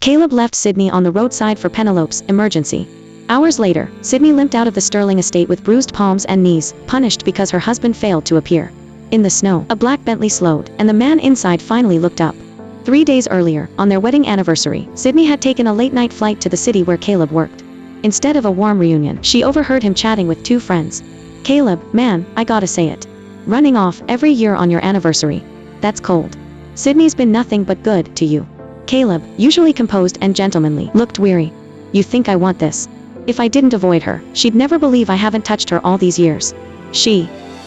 Caleb left Sydney on the roadside for Penelope's emergency. Hours later, Sydney limped out of the Sterling estate with bruised palms and knees, punished because her husband failed to appear. In the snow, a black Bentley slowed, and the man inside finally looked up. 3 days earlier, on their wedding anniversary, Sydney had taken a late-night flight to the city where Caleb worked. Instead of a warm reunion, she overheard him chatting with 2 friends. "Caleb, man, I gotta say it. Running off every year on your anniversary. That's cold. Sydney's been nothing but good to you." Caleb, usually composed and gentlemanly, looked weary. "You think I want this? If I didn't avoid her, she'd never believe I haven't touched her all these years."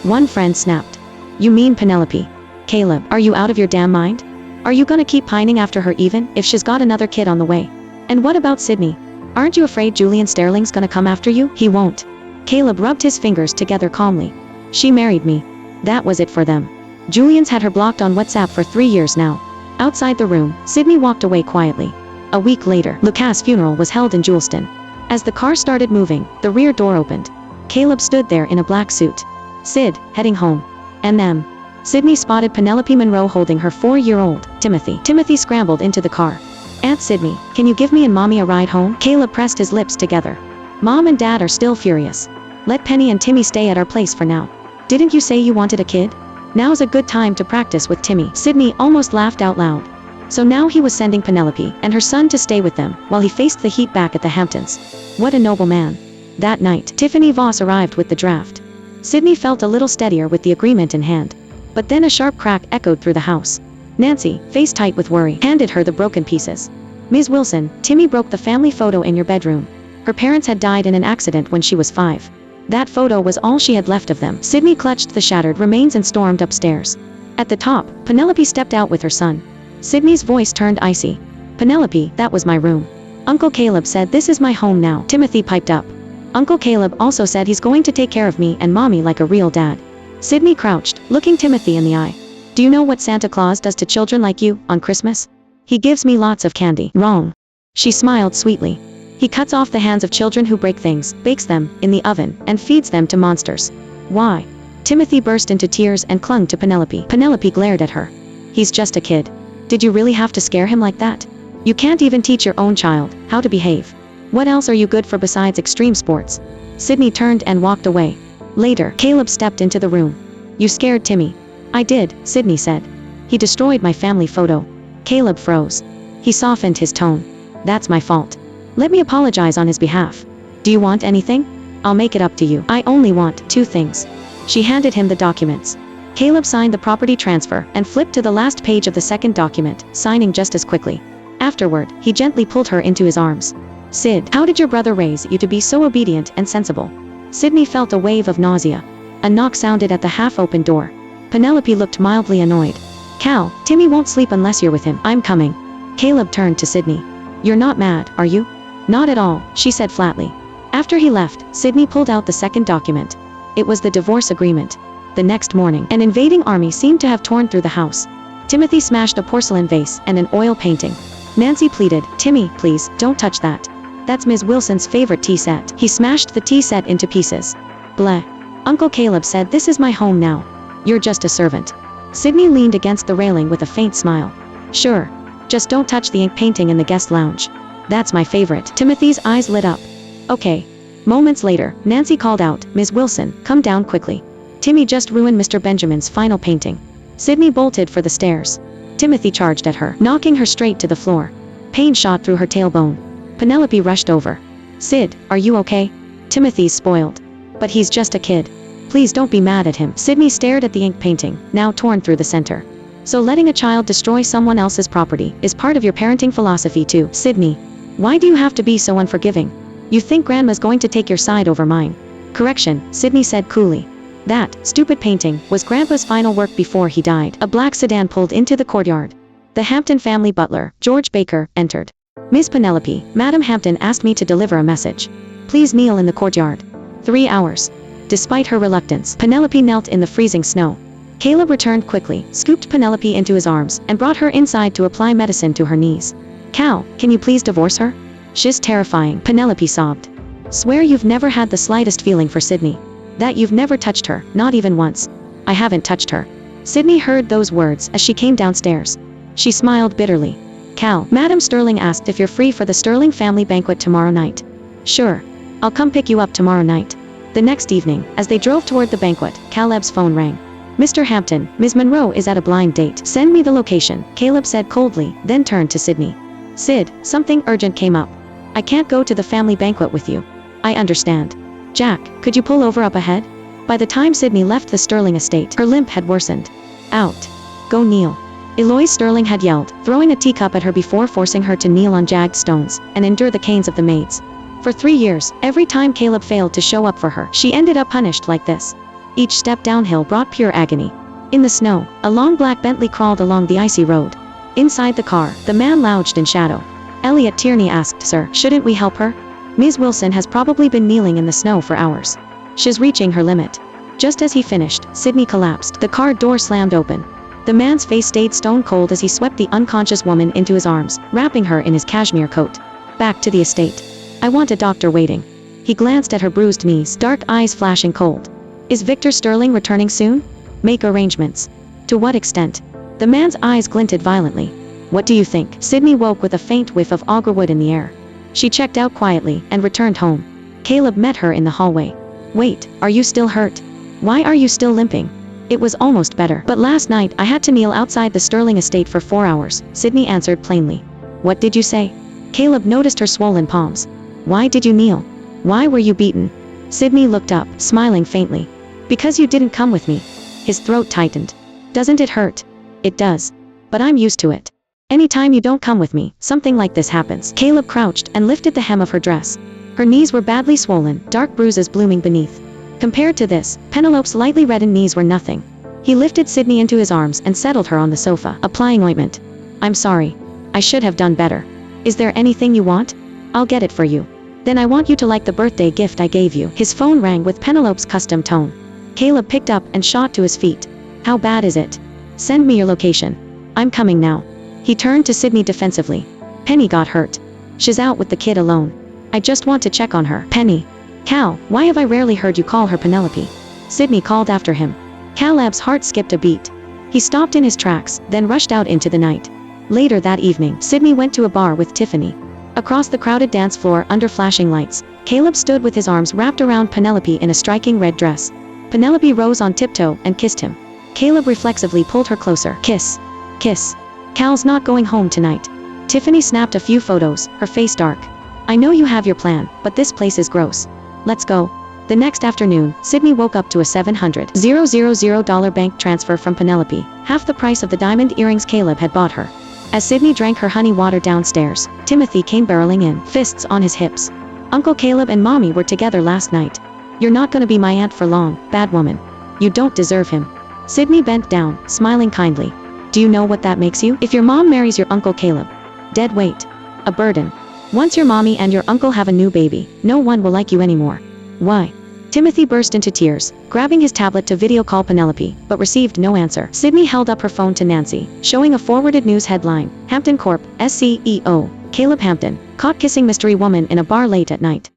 One friend snapped. "You mean Penelope? Caleb, are you out of your damn mind? Are you gonna keep pining after her even if she's got another kid on the way? And what about Sydney? Aren't you afraid Julian Sterling's gonna come after you?" "He won't." Caleb rubbed his fingers together calmly. "She married me. That was it for them. Julian's had her blocked on WhatsApp for 3 years now." Outside the room, Sydney walked away quietly. A week later, Lucas' funeral was held in Juleston. As the car started moving, the rear door opened. Caleb stood there in a black suit. "Sid, heading home." "And them?" Sydney spotted Penelope Monroe holding her 4-year-old, Timothy. Timothy scrambled into the car. "Aunt Sydney, can you give me and Mommy a ride home?" Caleb pressed his lips together. "Mom and Dad are still furious. Let Penny and Timmy stay at our place for now. Didn't you say you wanted a kid? Now's a good time to practice with Timmy." Sydney almost laughed out loud. So now he was sending Penelope and her son to stay with them, while he faced the heat back at the Hamptons. What a noble man. That night, Tiffany Voss arrived with the draft. Sydney felt a little steadier with the agreement in hand. But then a sharp crack echoed through the house. Nancy, face tight with worry, handed her the broken pieces. "Ms. Wilson, Timmy broke the family photo in your bedroom. Her parents had died in an accident when she was 5. That photo was all she had left of them." Sydney clutched the shattered remains and stormed upstairs. At the top, Penelope stepped out with her son. Sydney's voice turned icy. "Penelope, that was my room. Uncle Caleb said this is my home now." Timothy piped up. "Uncle Caleb also said he's going to take care of me and Mommy like a real dad." Sydney crouched, looking Timothy in the eye. "Do you know what Santa Claus does to children like you on Christmas? He gives me lots of candy." "Wrong." She smiled sweetly. "He cuts off the hands of children who break things, bakes them in the oven, and feeds them to monsters." "Why?" Timothy burst into tears and clung to Penelope. Penelope glared at her. "He's just a kid. Did you really have to scare him like that? You can't even teach your own child how to behave. What else are you good for besides extreme sports?" Sydney turned and walked away. Later, Caleb stepped into the room. "You scared Timmy." "I did," Sydney said. "He destroyed my family photo." Caleb froze. He softened his tone. "That's my fault. Let me apologize on his behalf. Do you want anything? I'll make it up to you. I only want 2 things. She handed him the documents. Caleb signed the property transfer and flipped to the last page of the second document, signing just as quickly. Afterward, he gently pulled her into his arms. "Sid, how did your brother raise you to be so obedient and sensible?" Sydney felt a wave of nausea. A knock sounded at the half-open door. Penelope looked mildly annoyed. "Cal, Timmy won't sleep unless you're with him. I'm coming." Caleb turned to Sydney. "You're not mad, are you?" "Not at all," she said flatly. After he left, Sydney pulled out the second document. It was the divorce agreement. The next morning, an invading army seemed to have torn through the house. Timothy smashed a porcelain vase and an oil painting. Nancy pleaded, "Timmy, please, don't touch that. That's Ms. Wilson's favorite tea set." He smashed the tea set into pieces. "Bleh. Uncle Caleb said this is my home now. You're just a servant." Sydney leaned against the railing with a faint smile. "Sure. Just don't touch the ink painting in the guest lounge. That's my favorite." Timothy's eyes lit up. "Okay." Moments later, Nancy called out, "Ms. Wilson, come down quickly. Timmy just ruined Mr. Benjamin's final painting." Sydney bolted for the stairs. Timothy charged at her, knocking her straight to the floor. Pain shot through her tailbone. Penelope rushed over. "Sid, are you okay?" "Timothy's spoiled. But he's just a kid. Please don't be mad at him." Sydney stared at the ink painting, now torn through the center. "So letting a child destroy someone else's property is part of your parenting philosophy too, Sydney. Why do you have to be so unforgiving? You think Grandma's going to take your side over mine?" "Correction," Sydney said coolly. "That stupid painting was Grandpa's final work before he died." A black sedan pulled into the courtyard. The Hampton family butler, George Baker, entered. "Miss Penelope, Madam Hampton asked me to deliver a message. Please kneel in the courtyard." 3 hours. Despite her reluctance, Penelope knelt in the freezing snow. Caleb returned quickly, scooped Penelope into his arms, and brought her inside to apply medicine to her knees. "Cal, can you please divorce her? She's terrifying," Penelope sobbed. "Swear you've never had the slightest feeling for Sydney. That you've never touched her, not even once." "I haven't touched her." Sydney heard those words as she came downstairs. She smiled bitterly. Cal, Madam Sterling asked if you're free for the Sterling family banquet tomorrow night. Sure. I'll come pick you up tomorrow night. The next evening, as they drove toward the banquet, Caleb's phone rang. Mr. Hampton, Ms. Monroe is at a blind date. Send me the location, Caleb said coldly, then turned to Sydney. Sid, something urgent came up. I can't go to the family banquet with you. I understand. Jack, could you pull over up ahead? By the time Sydney left the Sterling estate, her limp had worsened. Out. Go kneel. Eloise Sterling had yelled, throwing a teacup at her before forcing her to kneel on jagged stones and endure the canes of the maids. For 3 years, every time Caleb failed to show up for her, she ended up punished like this. Each step downhill brought pure agony. In the snow, a long black Bentley crawled along the icy road. Inside the car, the man lounged in shadow. Elliot Tierney asked, Sir, shouldn't we help her? Ms. Wilson has probably been kneeling in the snow for hours. She's reaching her limit. Just as he finished, Sydney collapsed. The car door slammed open. The man's face stayed stone cold as he swept the unconscious woman into his arms, wrapping her in his cashmere coat. Back to the estate. I want a doctor waiting. He glanced at her bruised knees, dark eyes flashing cold. Is Victor Sterling returning soon? Make arrangements. To what extent? The man's eyes glinted violently. What do you think? Sydney woke with a faint whiff of agarwood in the air. She checked out quietly and returned home. Caleb met her in the hallway. Wait, are you still hurt? Why are you still limping? It was almost better, but last night I had to kneel outside the Sterling estate for 4 hours, Sydney answered plainly. What did you say? Caleb noticed her swollen palms. Why did you kneel? Why were you beaten? Sydney looked up, smiling faintly. Because you didn't come with me. His throat tightened. Doesn't it hurt? It does. But I'm used to it. Anytime you don't come with me, something like this happens. Caleb crouched and lifted the hem of her dress. Her knees were badly swollen, dark bruises blooming beneath. Compared to this, Penelope's lightly reddened knees were nothing. He lifted Sydney into his arms and settled her on the sofa, applying ointment. I'm sorry. I should have done better. Is there anything you want? I'll get it for you. Then I want you to like the birthday gift I gave you. His phone rang with Penelope's custom tone. Caleb picked up and shot to his feet. How bad is it? Send me your location. I'm coming now. He turned to Sydney defensively. Penny got hurt. She's out with the kid alone. I just want to check on her. Penny. Cal, why have I rarely heard you call her Penelope? Sydney called after him. Caleb's heart skipped a beat. He stopped in his tracks, then rushed out into the night. Later that evening, Sydney went to a bar with Tiffany. Across the crowded dance floor under flashing lights, Caleb stood with his arms wrapped around Penelope in a striking red dress. Penelope rose on tiptoe and kissed him. Caleb reflexively pulled her closer. Kiss. Kiss. Cal's not going home tonight. Tiffany snapped a few photos, her face dark. I know you have your plan, but this place is gross. Let's go. The next afternoon, Sydney woke up to a $700,000 bank transfer from Penelope, half the price of the diamond earrings Caleb had bought her. As Sydney drank her honey water downstairs, Timothy came barreling in, fists on his hips. Uncle Caleb and Mommy were together last night. You're not gonna be my aunt for long, bad woman. You don't deserve him. Sydney bent down, smiling kindly. Do you know what that makes you? If your mom marries your Uncle Caleb. Dead weight. A burden. Once your mommy and your uncle have a new baby, no one will like you anymore. Why? Timothy burst into tears, grabbing his tablet to video call Penelope, but received no answer. Sydney held up her phone to Nancy, showing a forwarded news headline. Hampton Corp. SCEO, Caleb Hampton, caught kissing mystery woman in a bar late at night.